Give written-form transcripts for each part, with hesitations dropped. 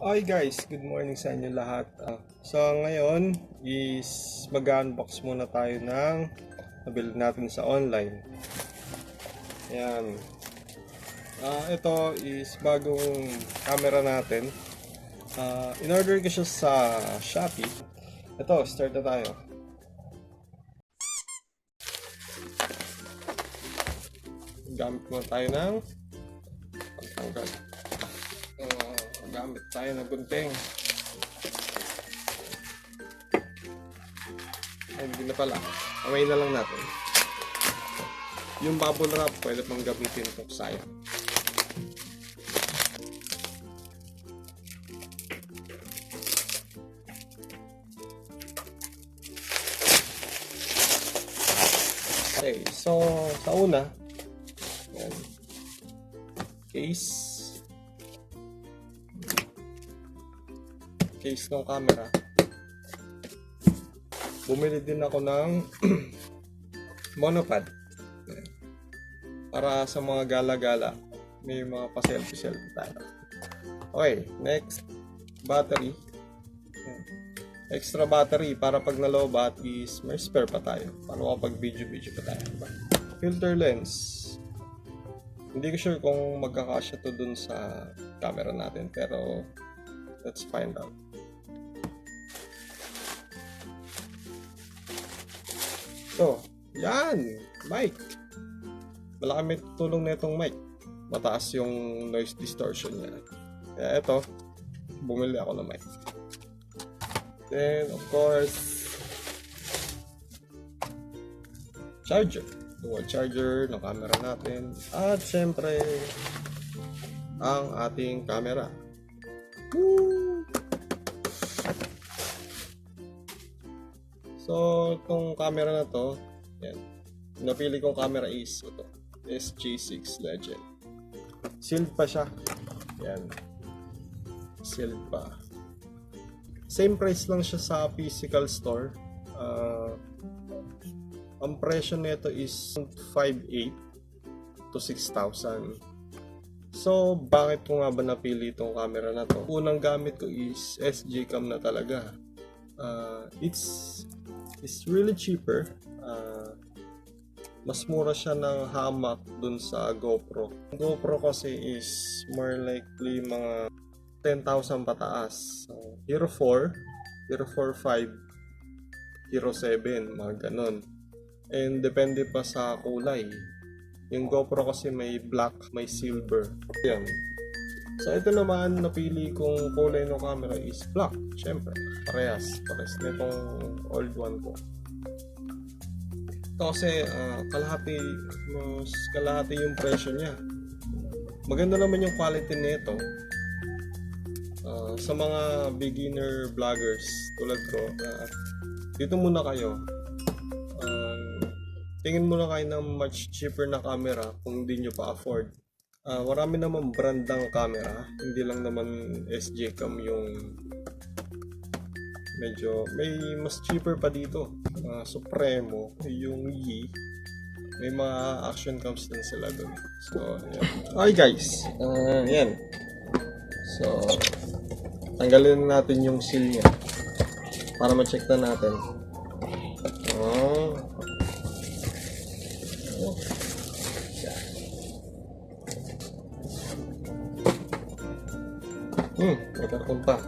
Hi guys, good morning sa inyo lahat. So ngayon is mag-unbox muna tayo ng nabili natin sa online. Ayan. Ito is bagong camera natin. In-order ko siya sa Shopee. Ito, start na tayo. Gamit muna tayo ng pagtanggal. Gamit tayo ng gunting. Ay, hindi na pala. Away na lang natin. Yung bubble wrap, pwede pang gamitin ito. Sayang. Okay, so sa una, yan, case ng camera. Bumili din ako ng monopod para sa mga gala-gala, may mga pa-selfie tayo. Okay, next, battery. Extra battery para pag nalobat is may spare pa tayo para kapag video pa tayo. Filter lens, hindi ko sure kung magkakasya to dun sa camera natin, pero let's find out. So, yan! Mic! Malaki may tulong na itong mic. Mataas yung noise distortion niya. Kaya ito, bumili ako ng mic. Then, of course, charger. Dual charger ng camera natin. At syempre, ang ating camera. Woo! So, itong camera na to, yan. Napili kong camera is ito, SJ6 Legend. Sealed pa siya. Yan. Sealed pa. Same price lang siya sa physical store. Ang presyo nito is 5,800 to 6,000. So, bakit ko nga ba napili itong camera na to? Unang gamit ko is SjCam na talaga. It's really cheaper. Mas mura siya ng hamak dun sa GoPro. GoPro kasi is more likely mga 10,000 pataas. So, Hero 4, Hero 4, 5, Hero 7, mga ganun. And depende pa sa kulay. Yung GoPro kasi may black, may silver. Yan. So ito naman, napili kong kulay ng camera is black. Siyempre, parehas na itong old one ko. Ito kasi kalahati yung presyo niya. Maganda naman yung quality nito. Sa mga beginner vloggers tulad ko, dito muna kayo. Tingin muna kayo ng much cheaper na camera kung hindi nyo pa afford. Marami naman brand ng camera, hindi lang naman SjCam yung medyo, may mas cheaper pa dito. Supremo, yung Yi, may mga action cams din sila dun. So, ayan. Okay guys, yan. So, tanggalin natin yung seal niya para ma-check na natin. May karton pa.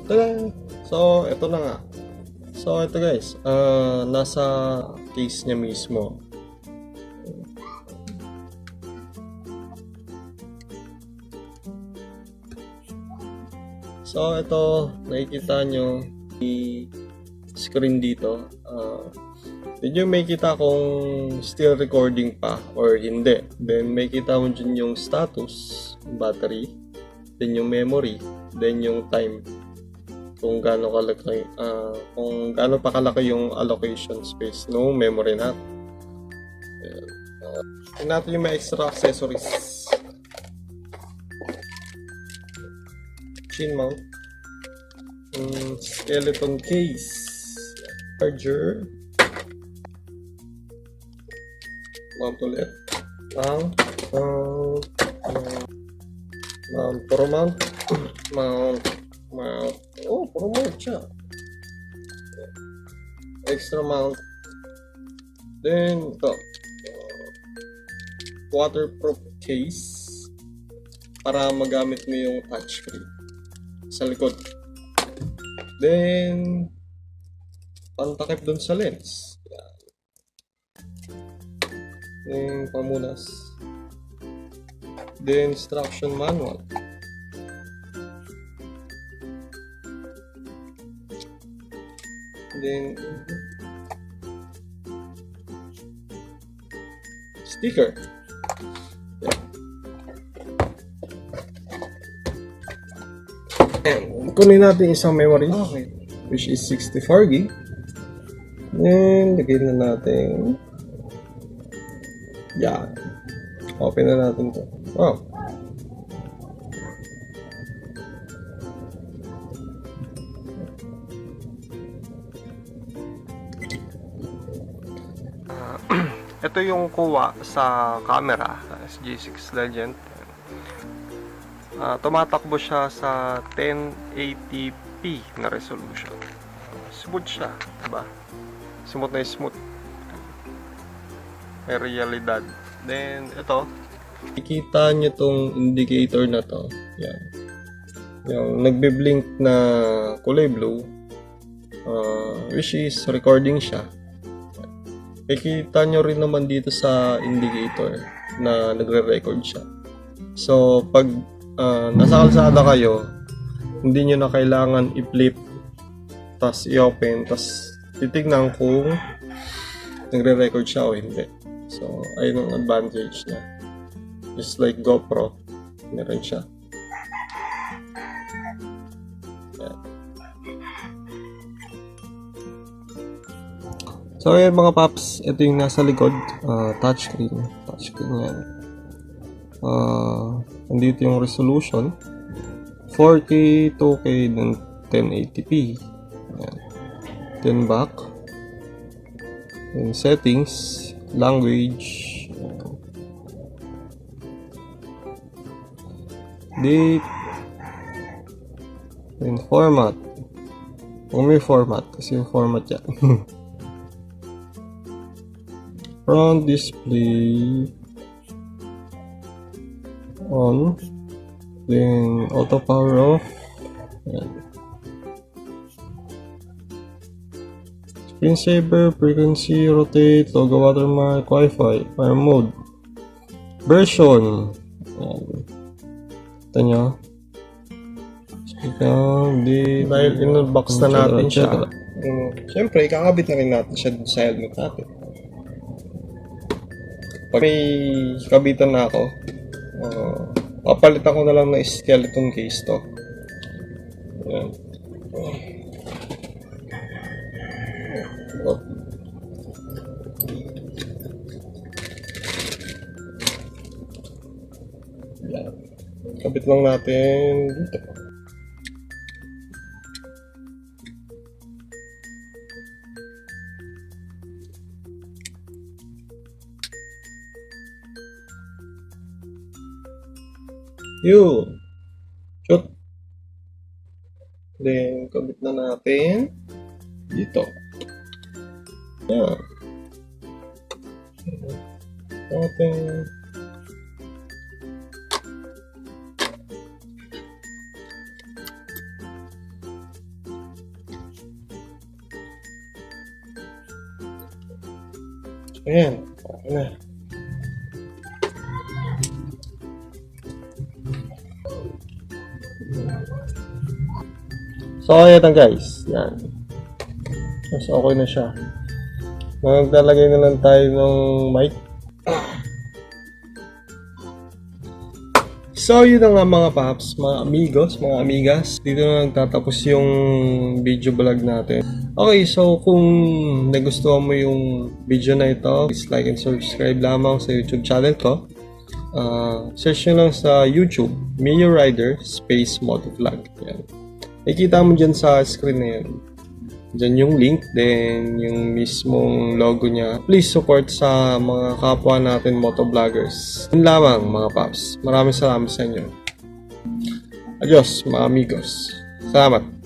Tada! So, ito na nga. So, ito guys. Nasa case niya mismo. So, ito, nakikita nyo screen dito. Did you may kita kung still recording pa or hindi. Then may kita mo dyan yung status, battery, then yung memory, then yung time. Kung gaano kalaki, kung gaano pa kalaki yung allocation space no memory natin. Tingnan natin yung may extra accessories. Chin mount. Skeleton case. Charger. Mount ulit. Mount. Puro mount. Mount. Oh, puro mount siya. Extra mount. Then, ito. Waterproof case para magamit mo yung touchscreen sa likod. Then, pantakip dun sa lens. Then, pamunas. Then, instruction manual. Then, sticker. And, kunin natin isang memory. Okay. Which is 64GB. Then, lagay na natin. Yan. Open na natin to. Wow. Ito yung kuha sa camera, SJ6 Legend. Tumatakbo siya sa 1080p na resolution. Smooth siya, diba? Smooth na smooth. May realidad. Then, ito. Ikita nyo tong indicator na to. Yan. Yung nagbe-blink na kulay blue. Which is recording siya. Ikita nyo rin naman dito sa indicator na nagre-record siya. So, pag nasa kalsada kayo, hindi nyo na kailangan i-flip, tas i-open, tas titignan kung nagre-record siya o hindi. So, ayun ang advantage niya. Just like GoPro, meron siya. Yan. So, ayan mga paps, ito yung nasa likod, touchscreen yan. Andito yung resolution, 4K, 2K, then 1080p. Ayan. Then back, then settings, language, date, then format. Kung may format, kasi yung format yan. Front display on, then auto power off. Ayan. Screensaver, frequency, rotate, logo, watermark, Wi-Fi, fire mode, version. Ayan. Ito nyo. Dahil in-box na natin siya. Siyempre, kakabit na rin natin siya sa helmet natin. Pag may kabitan na ako, papalitan ko na lang na skeleton case to. Ayan. Ayan. Kabit lang natin dito. Yun. Shoot. Then, kabit na natin dito. Yan. Natin. Ayan. Okay na. So, ayan guys. Yan. Mas okay na siya. Maglalagay na lang tayo ng mic. So, yun na nga mga paps, mga amigos, mga amigas. Dito na nagtatapos yung video vlog natin. Okay, so kung nagustuhan mo yung video na ito, please like and subscribe lamang sa YouTube channel ko. Search nyo lang sa YouTube, MioRider MotoVlog. Yan. Nakikita mo dyan sa screen na yan. Diyan yung link, then yung mismong logo niya. Please support sa mga kapwa natin motovloggers. Yun lamang mga paps. Maraming salamat sa inyo. Adios mga amigos. Salamat.